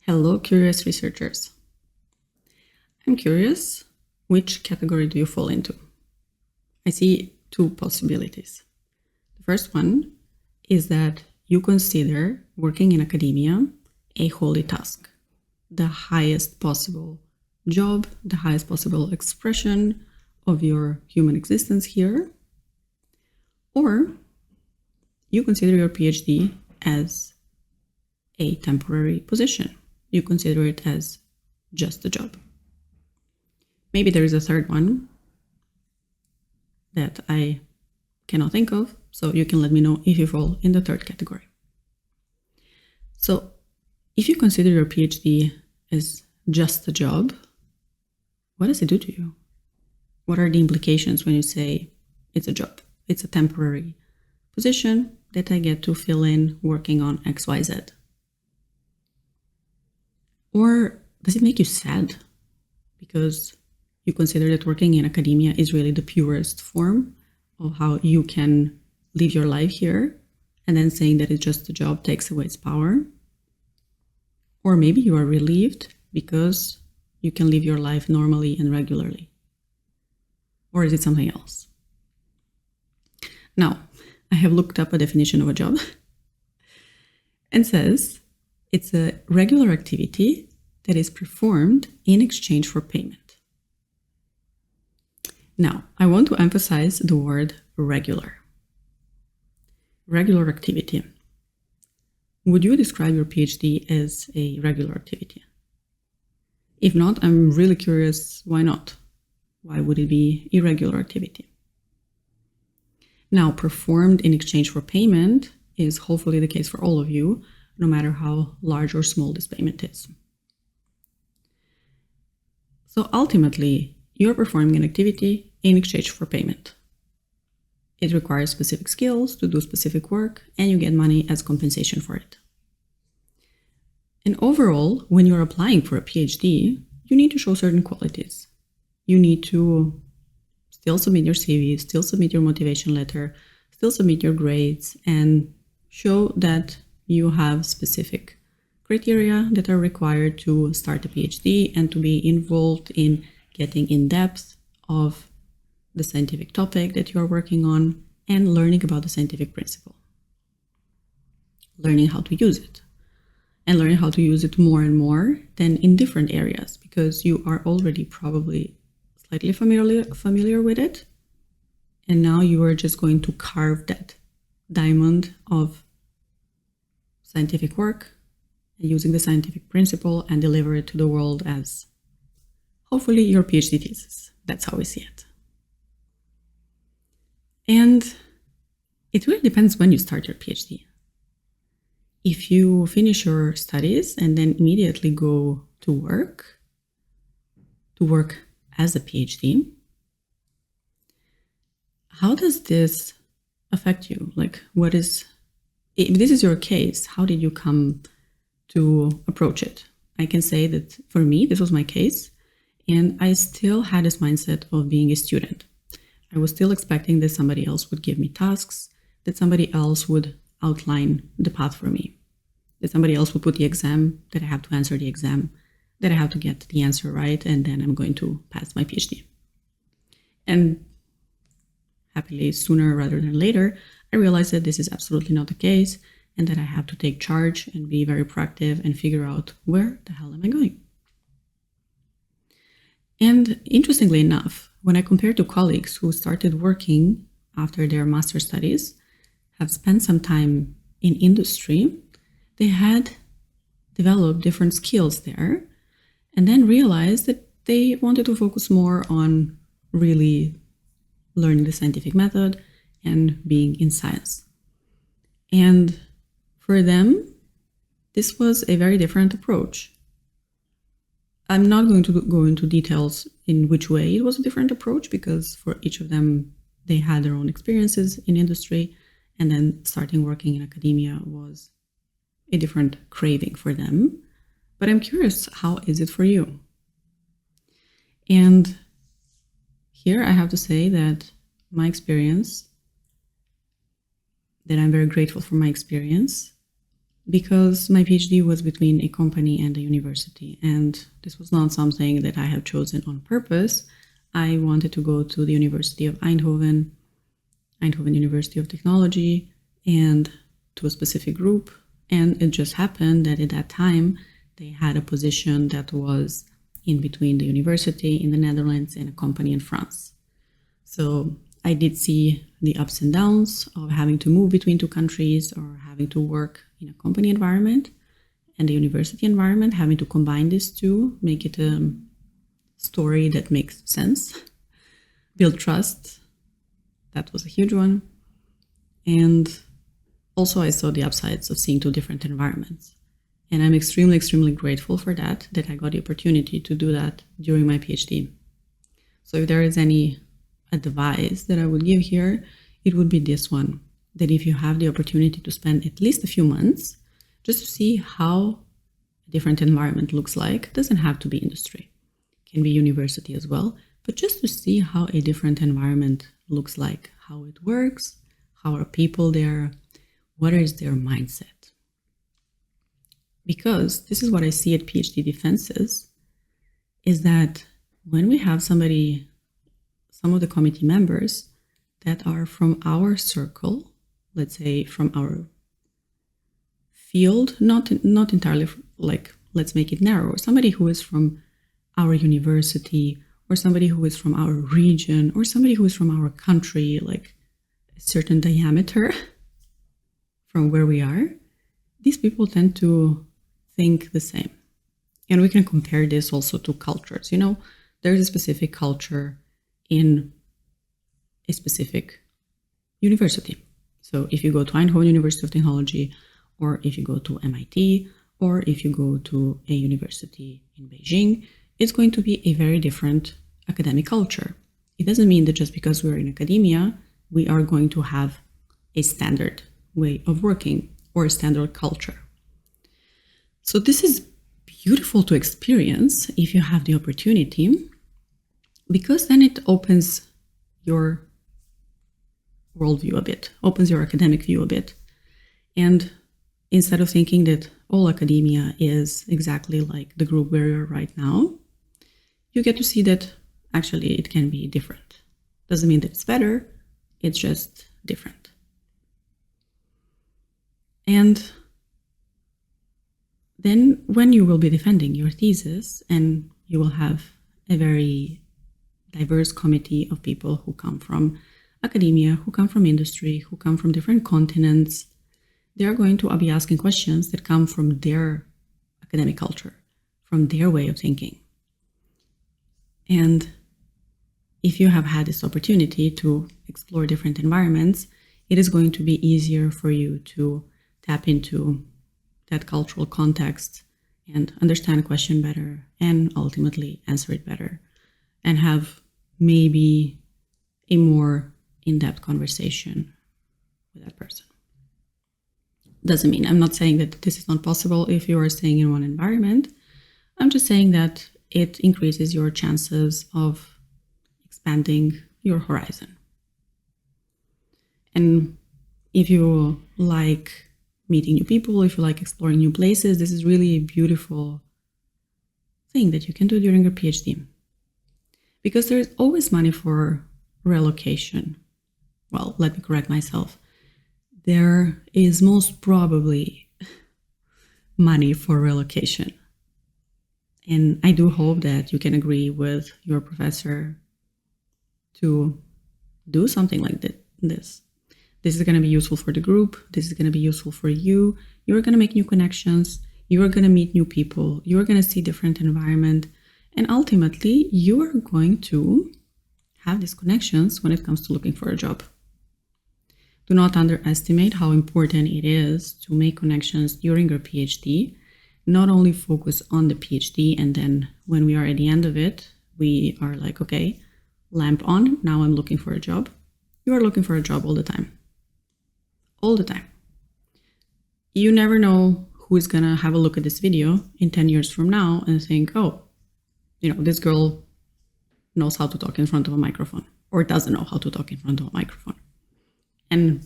Hello, curious researchers. I'm curious, which category do you fall into? I see two possibilities. The first one is that you consider working in academia a holy task, the highest possible job, the highest possible expression of your human existence here. Or you consider your PhD as a temporary position. You consider it as just a job. Maybe there is a third one that I cannot think of, so you can let me know if you fall in the third category. So if you consider your PhD as just a job, what does it do to you? What are the implications when you say it's a job? It's a temporary position that I get to fill in working on XYZ. Or does it make you sad because you consider that working in academia is really the purest form of how you can live your life here, and then saying that it's just a job takes away its power? Or maybe you are relieved because you can live your life normally and regularly. Or is it something else? Now, I have looked up a definition of a job and says it's a regular activity that is performed in exchange for payment. Now, I want to emphasize the word regular. Regular activity. Would you describe your PhD as a regular activity? If not, I'm really curious, why not? Why would it be irregular activity? Now, performed in exchange for payment is hopefully the case for all of you, no matter how large or small this payment is. So ultimately, you're performing an activity in exchange for payment. It requires specific skills to do specific work, and you get money as compensation for it. And overall, when you're applying for a PhD, you need to show certain qualities. You need to still submit your CV, still submit your motivation letter, still submit your grades, and show that you have specific criteria that are required to start a PhD and to be involved in getting in depth of the scientific topic that you are working on and learning about the scientific principle. Learning how to use it. And learning how to use it more and more than in different areas, because you are already probably slightly familiar with it. And now you are just going to carve that diamond of scientific work using the scientific principle and deliver it to the world as hopefully your PhD thesis. That's how we see it. And it really depends when you start your PhD. If you finish your studies and then immediately go to work as a PhD, how does this affect you? Like, if this is your case, how did you come to approach it? I can say that for me, this was my case, and I still had this mindset of being a student. I was still expecting that somebody else would give me tasks, that somebody else would outline the path for me, that somebody else would put the exam, that I have to answer the exam, that I have to get the answer right, and then I'm going to pass my PhD. And happily, sooner rather than later, I realized that this is absolutely not the case, and that I have to take charge and be very proactive and figure out where the hell am I going. And interestingly enough, when I compare to colleagues who started working after their master's studies, have spent some time in industry, they had developed different skills there, and then realized that they wanted to focus more on really learning the scientific method and being in science. And for them, this was a very different approach. I'm not going to go into details in which way it was a different approach, because for each of them, they had their own experiences in industry, and then starting working in academia was a different craving for them. But I'm curious, how is it for you? And here I have to say that my experience, that I'm very grateful for my experience, because my PhD was between a company and a university, and this was not something that I have chosen on purpose. I wanted to go to the University of Eindhoven, Eindhoven University of Technology, and to a specific group. And it just happened that at that time, they had a position that was in between the university in the Netherlands and a company in France. So I did see the ups and downs of having to move between two countries or having to work in a company environment and the university environment, having to combine these two, make it a story that makes sense, build trust. That was a huge one. And also I saw the upsides of seeing two different environments. And I'm extremely, extremely grateful for that I got the opportunity to do that during my PhD. So if there is any advice that I would give here, it would be this one, that if you have the opportunity to spend at least a few months just to see how a different environment looks like, it doesn't have to be industry, it can be university as well, but just to see how a different environment looks like, how it works, how are people there, what is their mindset. Because this is what I see at PhD defenses, is that when we have somebody, some of the committee members that are from our circle, let's say from our field, not entirely like, let's make it narrow, somebody who is from our university, or somebody who is from our region, or somebody who is from our country, like a certain diameter from where we are, these people tend to think the same. And we can compare this also to cultures. You know, there's a specific culture in a specific university. So if you go to Eindhoven University of Technology, or if you go to MIT, or if you go to a university in Beijing, it's going to be a very different academic culture. It doesn't mean that just because we're in academia, we are going to have a standard way of working or a standard culture. So this is beautiful to experience if you have the opportunity, because then it opens your worldview a bit, opens your academic view a bit. And instead of thinking that all academia is exactly like the group where you're right now, you get to see that actually it can be different. Doesn't mean that it's better, it's just different. And then when you will be defending your thesis, and you will have a very diverse committee of people who come from academia, who come from industry, who come from different continents, they are going to be asking questions that come from their academic culture, from their way of thinking. And if you have had this opportunity to explore different environments, it is going to be easier for you to tap into that cultural context and understand a question better, and ultimately answer it better, and have maybe a more in-depth conversation with that person. Doesn't mean, I'm not saying that this is not possible if you are staying in one environment. I'm just saying that it increases your chances of expanding your horizon. And if you like meeting new people, if you like exploring new places, this is really a beautiful thing that you can do during your PhD. Because there's always money for relocation. Well, let me correct myself. There is most probably money for relocation. And I do hope that you can agree with your professor to do something like this. This is going to be useful for the group. This is going to be useful for you. You're going to make new connections. You are going to meet new people. You are going to see different environment. And ultimately, you are going to have these connections when it comes to looking for a job. Do not underestimate how important it is to make connections during your PhD. Not only focus on the PhD, and then when we are at the end of it, we are like, okay, lamp on, now I'm looking for a job. You are looking for a job all the time. All the time. You never know who is gonna have a look at this video in 10 years from now and think, oh, you know, this girl knows how to talk in front of a microphone, or doesn't know how to talk in front of a microphone, and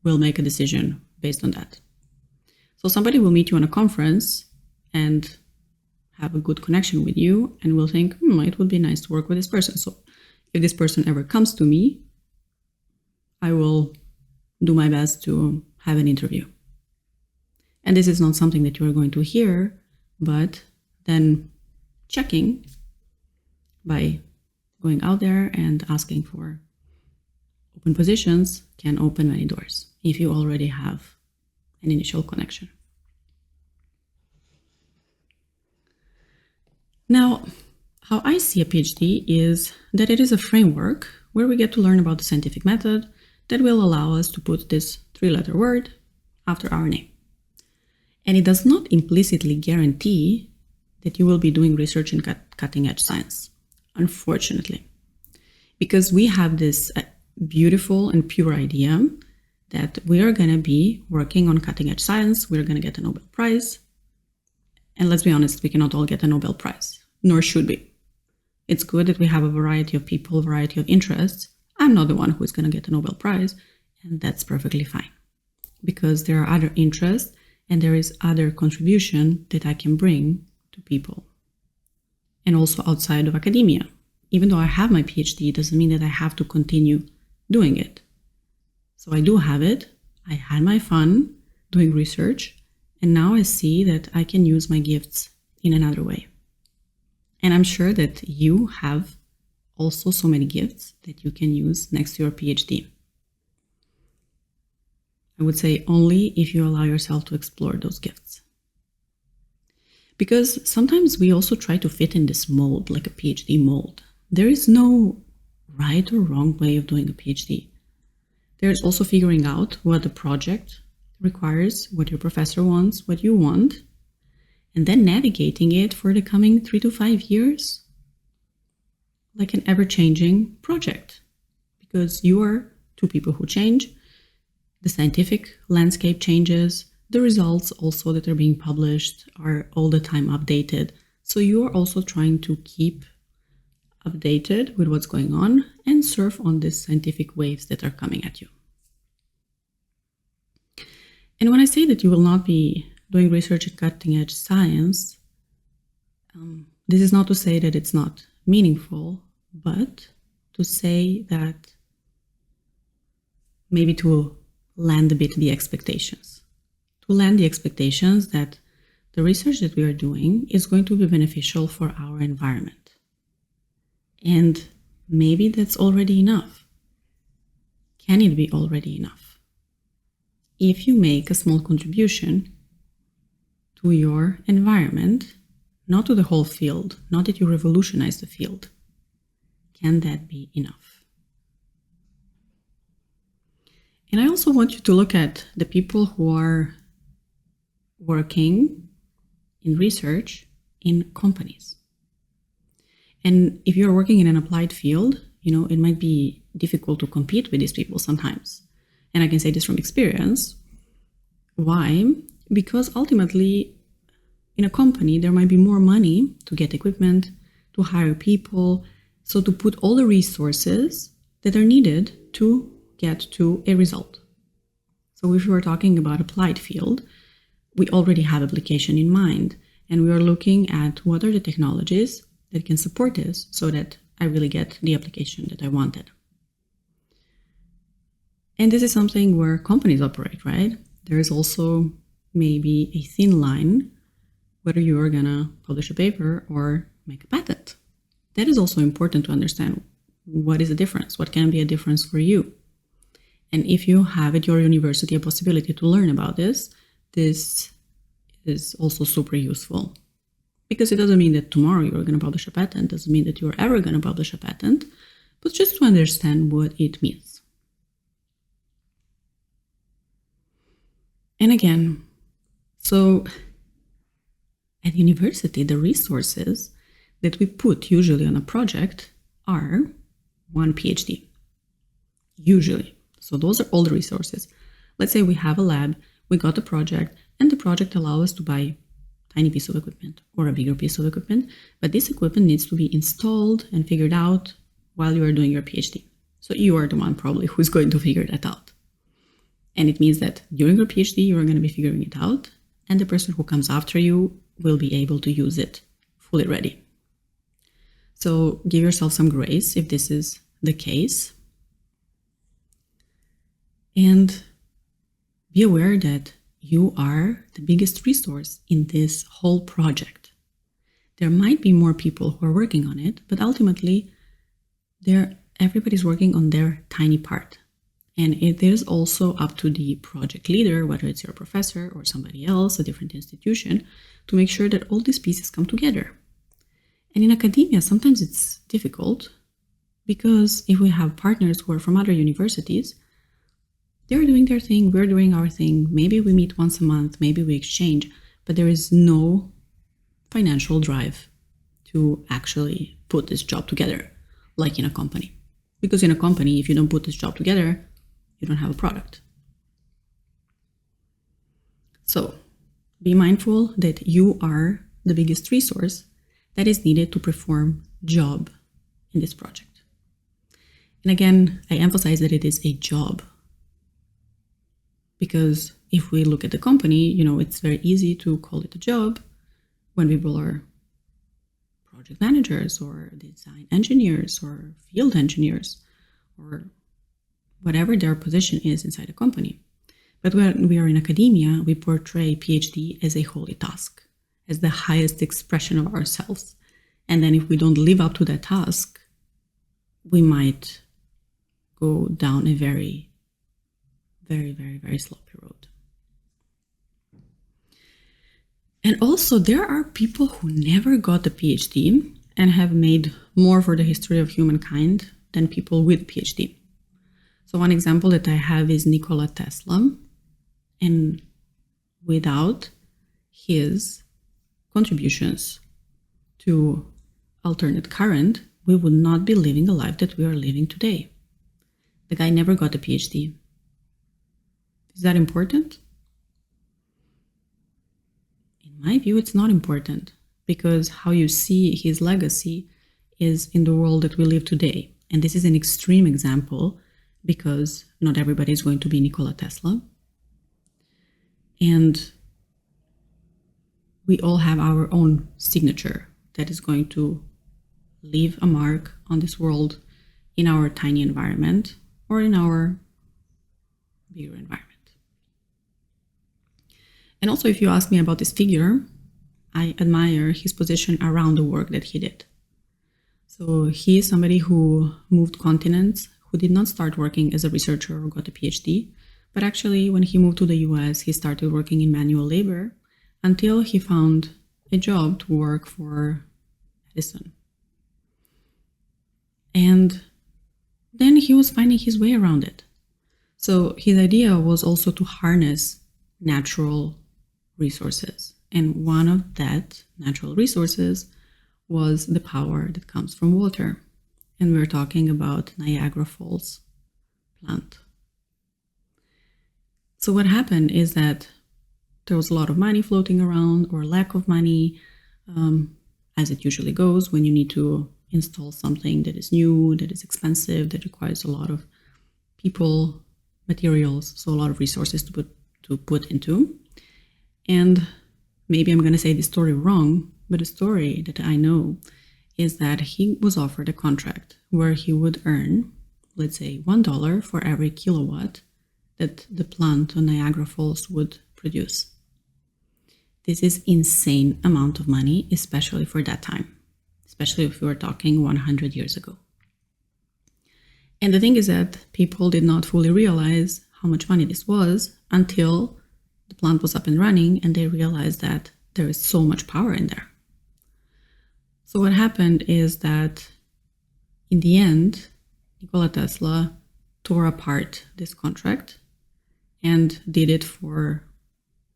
will make a decision based on that. So somebody will meet you on a conference and have a good connection with you and will think, it would be nice to work with this person. So if this person ever comes to me, I will do my best to have an interview. And this is not something that you are going to hear, but then checking by going out there and asking for open positions can open many doors if you already have an initial connection. Now, how I see a PhD is that it is a framework where we get to learn about the scientific method that will allow us to put this 3-letter word after our name. And it does not implicitly guarantee that you will be doing research in cutting-edge science, unfortunately, because we have this beautiful and pure idea that we are going to be working on cutting-edge science, we're going to get a Nobel Prize. And let's be honest, we cannot all get a Nobel Prize, nor should we. It's good that we have a variety of people, variety of interests. I'm not the one who is going to get a Nobel Prize, and that's perfectly fine, because there are other interests and there is other contribution that I can bring to people. And also outside of academia. Even though I have my PhD, it doesn't mean that I have to continue doing it. So I do have it. I had my fun doing research, and now I see that I can use my gifts in another way. And I'm sure that you have also so many gifts that you can use next to your PhD. I would say only if you allow yourself to explore those gifts. Because sometimes we also try to fit in this mold, like a PhD mold. There is no right or wrong way of doing a PhD. There is also figuring out what the project requires, what your professor wants, what you want, and then navigating it for the coming 3 to 5 years, like an ever-changing project. Because you are two people who change, the scientific landscape changes, the results also that are being published are all the time updated. So you are also trying to keep updated with what's going on and surf on these scientific waves that are coming at you. And when I say that you will not be doing research in cutting-edge science, this is not to say that it's not meaningful, but to say that maybe to land a bit the expectations. To land the expectations that the research that we are doing is going to be beneficial for our environment. And maybe that's already enough. Can it be already enough? If you make a small contribution to your environment, not to the whole field, not that you revolutionize the field, can that be enough? And I also want you to look at the people who are working in research in companies. And if you're working in an applied field, it might be difficult to compete with these people sometimes. And I can say this from experience. Why? Because ultimately, in a company, there might be more money to get equipment, to hire people, so to put all the resources that are needed to get to a result. So if we are talking about applied field, we already have application in mind, and we are looking at what are the technologies that can support this so that I really get the application that I wanted. And this is something where companies operate, right? There is also maybe a thin line whether you are gonna publish a paper or make a patent. That is also important to understand. What is the difference? What can be a difference for you? And if you have at your university a possibility to learn about this, this is also super useful. Because it doesn't mean that tomorrow you're going to publish a patent, doesn't mean that you're ever going to publish a patent, but just to understand what it means. And again, so at university, the resources that we put usually on a project are one PhD, usually. So those are all the resources. Let's say we have a lab, we got a project, and the project allows us to buy a tiny piece of equipment or a bigger piece of equipment, but this equipment needs to be installed and figured out while you are doing your PhD. So you are the one probably who's going to figure that out. And it means that during your PhD, you are going to be figuring it out, and the person who comes after you will be able to use it fully ready. So give yourself some grace if this is the case. And be aware that you are the biggest resource in this whole project. There might be more people who are working on it, but ultimately everybody's working on their tiny part. And it is also up to the project leader, whether it's your professor or somebody else, a different institution, to make sure that all these pieces come together. And in academia, sometimes it's difficult because if we have partners who are from other universities, they're doing their thing, we're doing our thing. Maybe we meet once a month, maybe we exchange, but there is no financial drive to actually put this job together, like in a company. Because in a company, if you don't put this job together, you don't have a product. So be mindful that you are the biggest resource that is needed to perform job in this project. And again, I emphasize that it is a job. Because if we look at the company, it's very easy to call it a job when people are project managers or design engineers or field engineers or whatever their position is inside a company. But when we are in academia, we portray PhD as a holy task, as the highest expression of ourselves. And then if we don't live up to that task, we might go down a very, very, very, very sloppy road. And also, there are people who never got a PhD and have made more for the history of humankind than people with PhD. So one example that I have is Nikola Tesla. And without his contributions to alternate current, we would not be living the life that we are living today. The guy never got a PhD. Is that important? In my view, it's not important, because how you see his legacy is in the world that we live today. And this is an extreme example because not everybody is going to be Nikola Tesla. And we all have our own signature that is going to leave a mark on this world in our tiny environment or in our bigger environment. And also, if you ask me about this figure, I admire his position around the work that he did. So he is somebody who moved continents, who did not start working as a researcher or got a PhD, but actually when he moved to the US, he started working in manual labor until he found a job to work for Edison. And then he was finding his way around it. So his idea was also to harness natural resources. And one of that natural resources was the power that comes from water. And we're talking about Niagara Falls plant. So what happened is that there was a lot of money floating around, or lack of money, as it usually goes when you need to install something that is new, that is expensive, that requires a lot of people, materials, so a lot of resources to put into. And maybe I'm going to say this story wrong, but the story that I know is that he was offered a contract where he would earn, let's say, $1 for every kilowatt that the plant on Niagara Falls would produce. This is insane amount of money, especially for that time, especially if we were talking 100 years ago. And the thing is that people did not fully realize how much money this was until the plant was up and running and they realized that there is so much power in there. So what happened is that in the end, Nikola Tesla tore apart this contract and did it for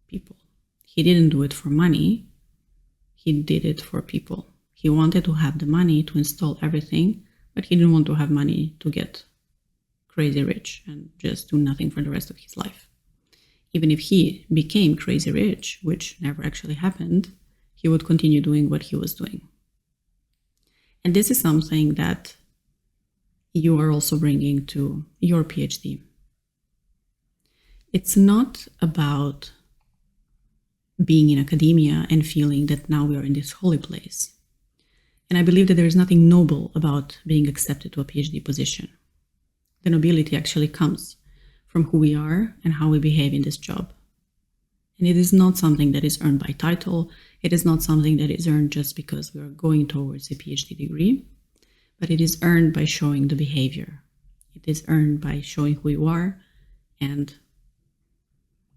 people. He didn't do it for money. He did it for people. He wanted to have the money to install everything, but he didn't want to have money to get crazy rich and just do nothing for the rest of his life. Even if he became crazy rich, which never actually happened, he would continue doing what he was doing. And this is something that you are also bringing to your PhD. It's not about being in academia and feeling that now we are in this holy place. And I believe that there is nothing noble about being accepted to a PhD position. The nobility actually comes from who we are and how we behave in this job. And it is not something that is earned by title. It is not something that is earned just because we are going towards a PhD degree, but it is earned by showing the behavior. It is earned by showing who you are and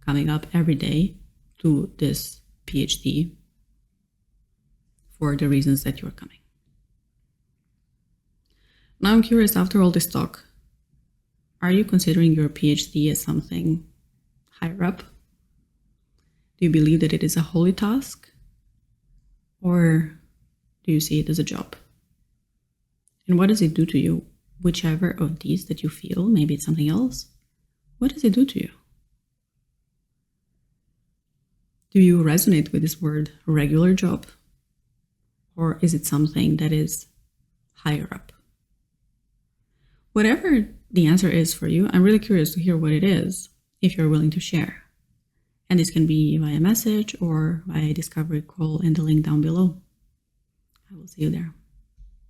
coming up every day to this PhD for the reasons that you're coming. Now I'm curious, after all this talk, are you considering your PhD as something higher up? Do you believe that it is a holy task? Or do you see it as a job? And what does it do to you? Whichever of these that you feel, maybe it's something else. What does it do to you? Do you resonate with this word regular job? Or is it something that is higher up? Whatever the answer is for you, I'm really curious to hear what it is, if you're willing to share. And this can be via message or via discovery call in the link down below. I will see you there.